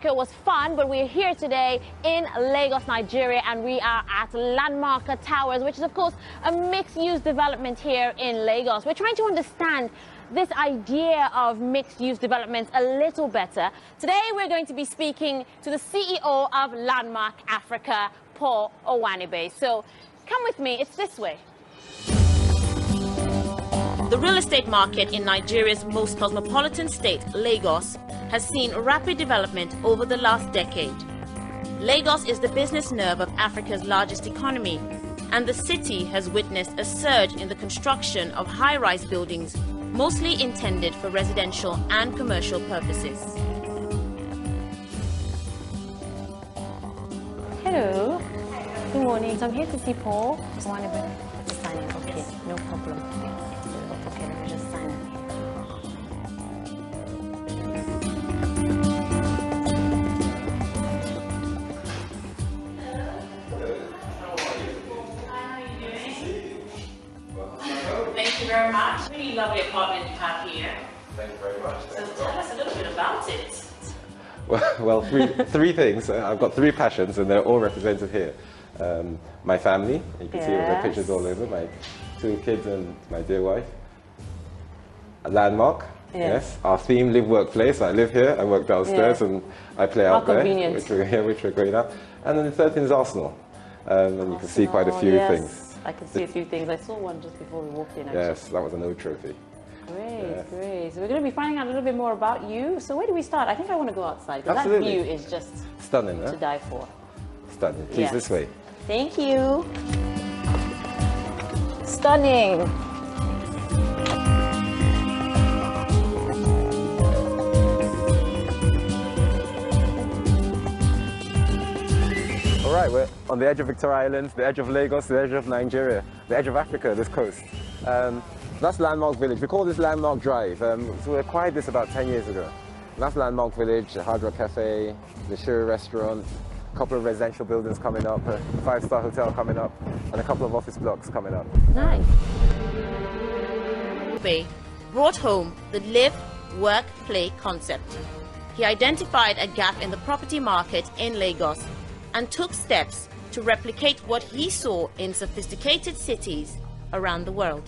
Africa was fun, but we're here today in Lagos, Nigeria, and we are at Landmark Towers, which is, of course, a mixed-use development here in Lagos. We're trying to understand this idea of mixed-use development a little better. Today, we're going to be speaking to the CEO of Landmark Africa, Paul Owanibe. So come with me, it's this way. The real estate market in Nigeria's most cosmopolitan state, Lagos, has seen rapid development over the last decade. Lagos is the business nerve of Africa's largest economy, and the city has witnessed a surge in the construction of high-rise buildings, mostly intended for residential and commercial purposes. Hello. Good morning. So I'm here to see Paul. Just sign in. Okay, no problem. Okay, let me just sign in. Thank you very much. Really lovely apartment you have here. Thank you very much. So tell us a little bit about it. Well, three things. I've got three passions, and they're all represented here. My family, you can see all the pictures all over, my two kids and my dear wife. A landmark, yes. Our theme, live, work, place. I live here, I work downstairs, and I play out there, which we're going out. And then the third thing is Arsenal. And you can see quite a few things. I can see a few things. I saw one just before we walked in, actually. Yes, that was an old trophy. Great, great. So we're going to be finding out a little bit more about you. So where do we start? I think I want to go outside, because that view is just stunning, to die for. Stunning. Please, this way. Thank you. Stunning. All right, we're on the edge of Victoria Island, the edge of Lagos, the edge of Nigeria, the edge of Africa, this coast. That's Landmark Village. We call this Landmark Drive. So we acquired this about 10 years ago. That's Landmark Village, the Hard Rock Cafe, the Shuri restaurant, a couple of residential buildings coming up, a 5-star hotel coming up, and a couple of office blocks coming up. Nice. Bay brought home the live, work, play concept. He identified a gap in the property market in Lagos and took steps to replicate what he saw in sophisticated cities around the world.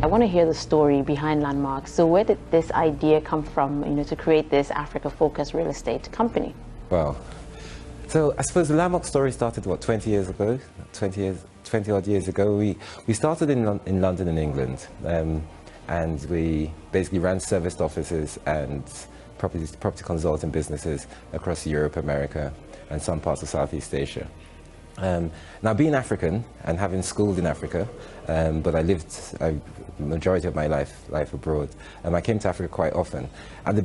I want to hear the story behind Landmark. So where did this idea come from, to create this Africa-focused real estate company? Well, so I suppose the Landmark story started, what, 20 years ago? 20 odd years ago. We started in London in England, and we basically ran serviced offices and property consulting businesses across Europe, America, and some parts of Southeast Asia. Now, being African and having schooled in Africa, but I lived the majority of my life abroad, I came to Africa quite often. And the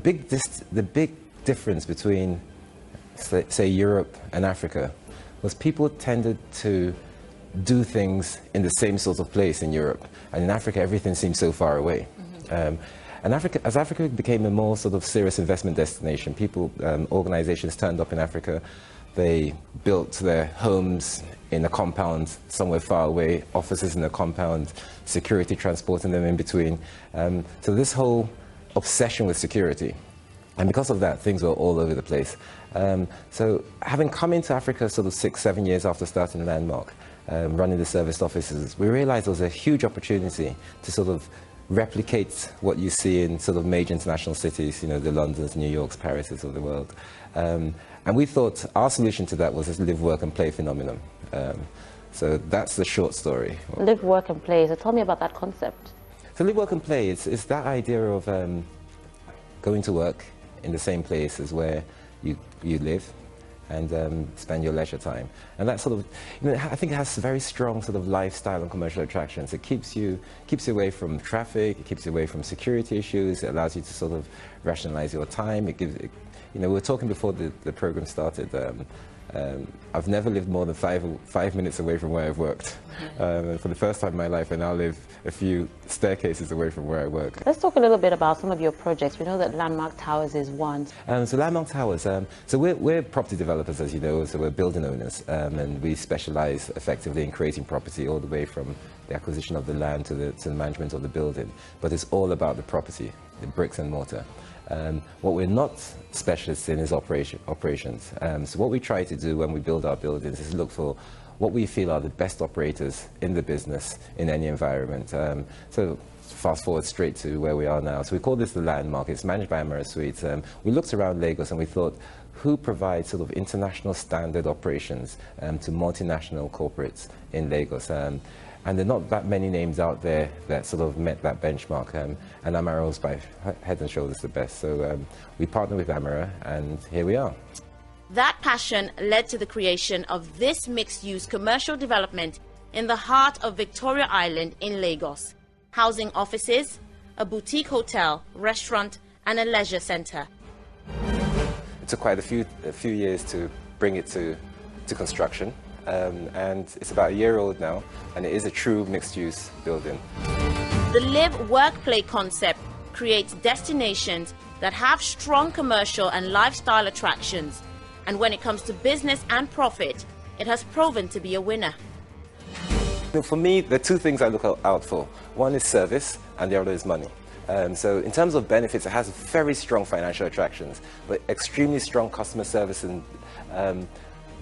big difference between, say, Europe and Africa was people tended to do things in the same sort of place in Europe, and in Africa everything seemed so far away. And as Africa became a more sort of serious investment destination, organizations turned up in Africa. They built their homes in a compound somewhere far away, offices in a compound, security transporting them in between. So this whole obsession with security. And because of that, things were all over the place. So having come into Africa sort of 6-7 years after starting Landmark, running the serviced offices, we realized there was a huge opportunity to sort of replicate what you see in sort of major international cities, the Londons, New Yorks, Parises of the world. And we thought our solution to that was this live, work and play phenomenon. So that's the short story. Live, work and play. So tell me about that concept. So live, work and play, it's that idea of going to work in the same place as where you live, and spend your leisure time. And that sort of, I think it has very strong sort of lifestyle and commercial attractions. It keeps you away from traffic, it keeps you away from security issues, it allows you to sort of rationalize your time. We were talking before the program started, I've never lived more than five minutes away from where I've worked. For the first time in my life, I now live a few staircases away from where I work. Let's talk a little bit about some of your projects. We know that Landmark Towers is one. So Landmark Towers, so we're property developers, as you know, so we're building owners, and we specialize effectively in creating property all the way from the acquisition of the land to the management of the building. But it's all about the property, the bricks and mortar. What we're not specialists in is operations. So what we try to do when we build our buildings is look for what we feel are the best operators in the business in any environment. So fast forward straight to where we are now. So we call this the Landmark. It's managed by Amara Suites. We looked around Lagos and we thought, who provides sort of international standard operations to multinational corporates in Lagos? And there are not that many names out there that sort of met that benchmark. And Amara was by head and shoulders the best. So we partnered with Amara, and here we are. That passion led to the creation of this mixed-use commercial development in the heart of Victoria Island in Lagos, housing offices, a boutique hotel, restaurant, and a leisure centre. It took quite a few years to bring it to construction, and it's about a year old now, and it is a true mixed-use building. The live-work-play concept creates destinations that have strong commercial and lifestyle attractions, and when it comes to business and profit, it has proven to be a winner. For me, there are two things I look out for. One is service, and the other is money. So in terms of benefits, it has very strong financial attractions, but extremely strong customer service and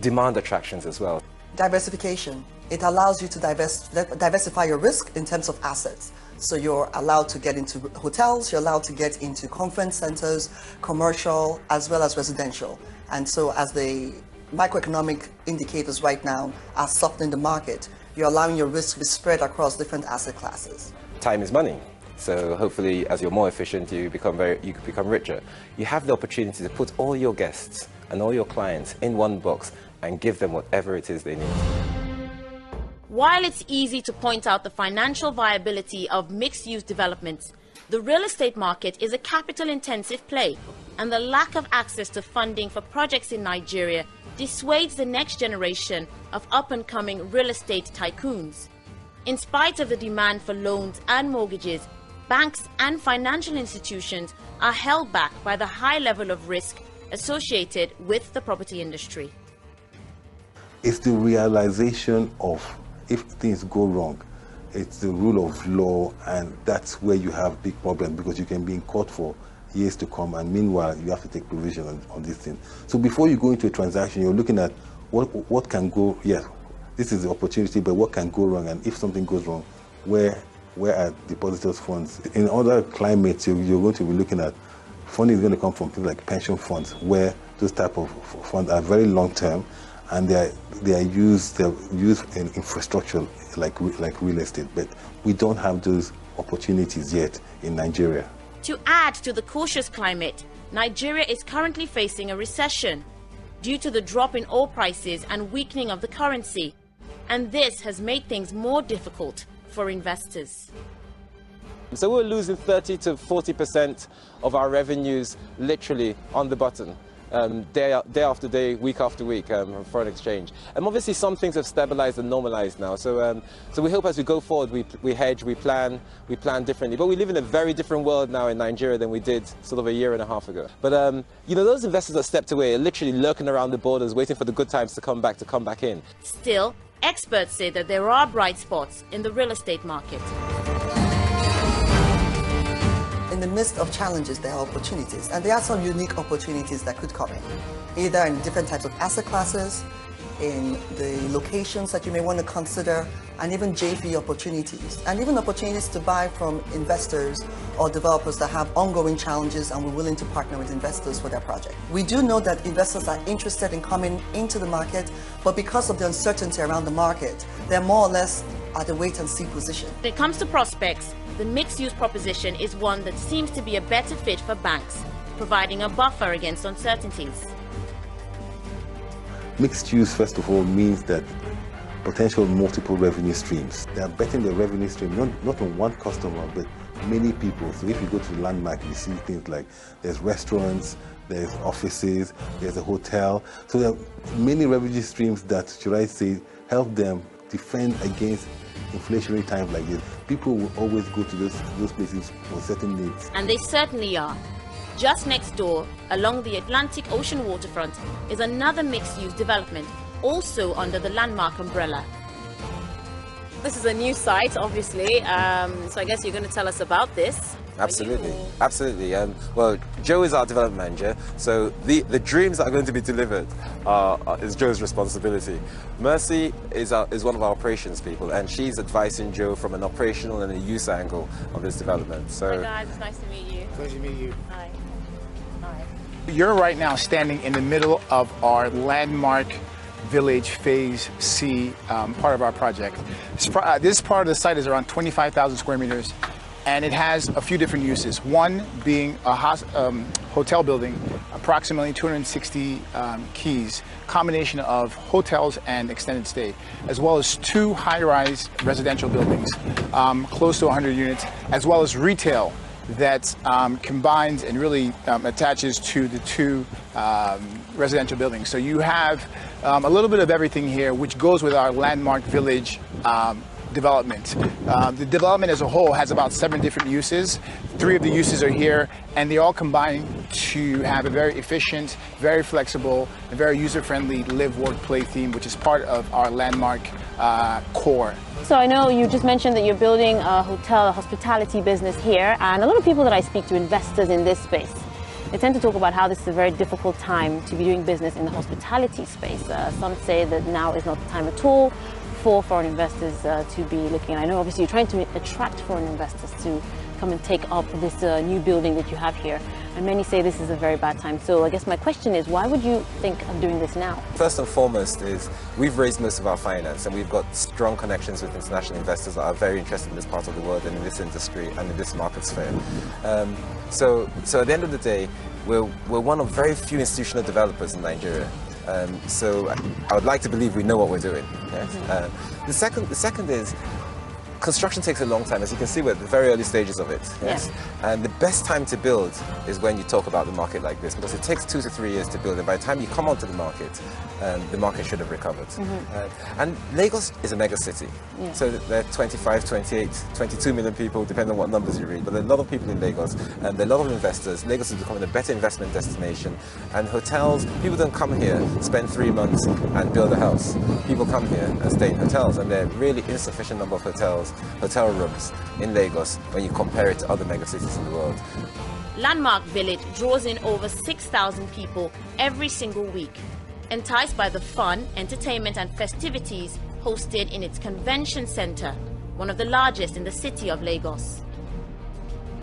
demand attractions as well. Diversification. It allows you to diversify your risk in terms of assets. So you're allowed to get into hotels, you're allowed to get into conference centers, commercial, as well as residential. And so as the microeconomic indicators right now are softening the market, you're allowing your risk to be spread across different asset classes. Time is money. So hopefully, as you're more efficient, you become richer. You have the opportunity to put all your guests and all your clients in one box and give them whatever it is they need. While it's easy to point out the financial viability of mixed-use developments, the real estate market is a capital-intensive play, and the lack of access to funding for projects in Nigeria dissuades the next generation of up-and-coming real estate tycoons. In spite of the demand for loans and mortgages, banks and financial institutions are held back by the high level of risk associated with the property industry. It's the realization of if things go wrong, it's the rule of law, and that's where you have big problems because you can be in court for years to come, and meanwhile you have to take provision on this thing. So before you go into a transaction, you're looking at what can go, yes, this is the opportunity, but what can go wrong, and if something goes wrong, where are depositors' funds? In other climates, you're going to be looking at funding is going to come from things like pension funds, where those type of funds are very long term, and they're used in infrastructure like real estate, but we don't have those opportunities yet in Nigeria. To add to the cautious climate, Nigeria is currently facing a recession due to the drop in oil prices and weakening of the currency, and this has made things more difficult for investors. So we're losing 30 to 40% of our revenues literally on the button. Day after day, week after week, from foreign exchange. And obviously some things have stabilized and normalized now. So we hope as we go forward, we hedge, we plan differently. But we live in a very different world now in Nigeria than we did sort of a year and a half ago. But you know, those investors that stepped away are literally lurking around the borders, waiting for the good times to come back in. Still, experts say that there are bright spots in the real estate market. In the midst of challenges, there are opportunities, and there are some unique opportunities that could come in, either in different types of asset classes, in the locations that you may want to consider, and even JV opportunities, and even opportunities to buy from investors or developers that have ongoing challenges and we're willing to partner with investors for their project. We do know that investors are interested in coming into the market, but because of the uncertainty around the market, they're more or less at a wait-and-see position. When it comes to prospects, the mixed-use proposition is one that seems to be a better fit for banks, providing a buffer against uncertainties. Mixed use, first of all, means that potential multiple revenue streams. They are betting their revenue stream not on one customer, but many people. So if you go to the Landmark, you see things like there's restaurants, there's offices, there's a hotel. So there are many revenue streams that, should I say, help them defend against inflationary times like this. People will always go to those places for certain needs. And they certainly are. Just next door, along the Atlantic Ocean waterfront, is another mixed-use development, also under the Landmark umbrella. This is a new site, obviously, so I guess you're going to tell us about this. Absolutely, absolutely. Well, Joe is our development manager, so the dreams that are going to be delivered is Joe's responsibility. Mercy is one of our operations people, and she's advising Joe from an operational and a use angle of this development. So, hi guys, it's nice to meet you. Pleasure to meet you. Hi. Hi. You're right now standing in the middle of our landmark Village Phase C part of our project. This part of the site is around 25,000 square meters. And it has a few different uses. One being a hotel building, approximately 260 keys, combination of hotels and extended stay, as well as 2 high-rise residential buildings, close to 100 units, as well as retail that combines and really attaches to the 2 residential buildings. So you have a little bit of everything here, which goes with our landmark village development. The development as a whole has about 7 different uses. 3 of the uses are here, and they all combine to have a very efficient, very flexible, and very user-friendly live, work, play theme, which is part of our landmark core. So I know you just mentioned that you're building a hotel, a hospitality business here, and a lot of people that I speak to, investors in this space, they tend to talk about how this is a very difficult time to be doing business in the hospitality space. Some say that now is not the time at all for foreign investors to be looking. I know obviously you're trying to attract foreign investors to come and take up this new building that you have here, and many say this is a very bad time. So I guess my question is, why would you think of doing this now? first and foremost is we've raised most of our finance, and we've got strong connections with international investors that are very interested in this part of the world and in this industry and in this market sphere. So at the end of the day, we're one of very few institutional developers in Nigeria. So I would like to believe we know what we're doing. Yes? The second is construction takes a long time. As you can see, we're at the very early stages of it. Yes? Yeah. And the best time to build is when you talk about the market like this, because it takes 2 to 3 years to build, and by the time you come onto the market should have recovered. And Lagos is a mega city. Yeah. So there are 25, 28, 22 million people, depending on what numbers you read, but there are a lot of people in Lagos, and there are a lot of investors. Lagos is becoming a better investment destination, and hotels, people don't come here, spend 3 months and build a house. People come here and stay in hotels, and there are really insufficient number of hotel rooms in Lagos when you compare it to other megacities in the world. Landmark Village draws in over 6,000 people every single week, enticed by the fun, entertainment and festivities hosted in its convention center, one of the largest in the city of Lagos.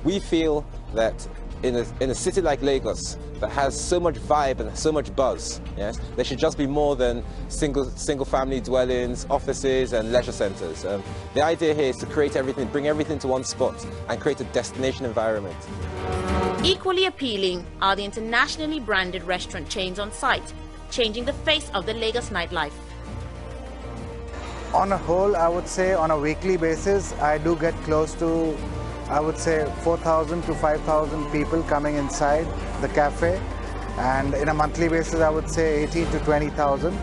We feel that in a city like Lagos that has so much vibe and so much buzz, yes, there should just be more than single family dwellings, offices and leisure centers. The idea here is to create everything, bring everything to one spot and create a destination environment. Equally appealing are the internationally branded restaurant chains on site, changing the face of the Lagos nightlife. On a whole, I would say on a weekly basis, I do get close to, I would say 4,000 to 5,000 people coming inside the cafe, and in a monthly basis I would say 18 to 20,000.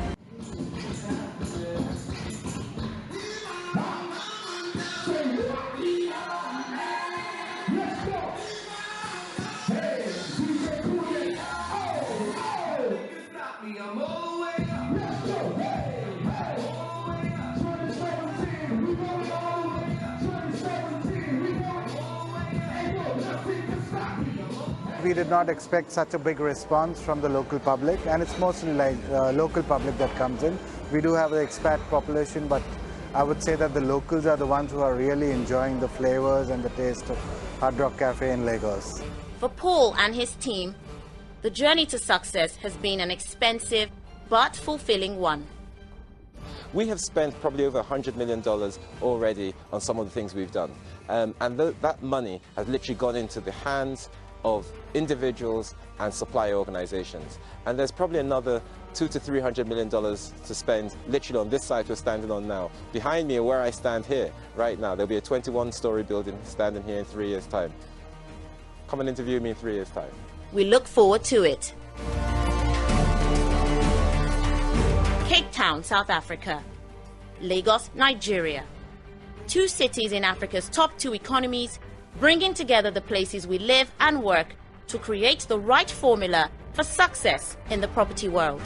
We did not expect such a big response from the local public, and it's mostly like local public that comes in. We do have an expat population, but I would say that the locals are the ones who are really enjoying the flavors and the taste of Hard Rock Cafe in Lagos. For Paul and his team, the journey to success has been an expensive but fulfilling one. We have spent probably over $100 million already on some of the things we've done. And that money has literally gone into the hands of individuals and supply organizations. And there's probably another $200 to $300 million to spend literally on this site we're standing on now. Behind me, where I stand here right now, there'll be a 21-story building standing here in 3 years' time. Come and interview me in 3 years' time. We look forward to it. Cape Town, South Africa. Lagos, Nigeria. 2 cities in Africa's top 2 economies, bringing together the places we live and work to create the right formula for success in the property world.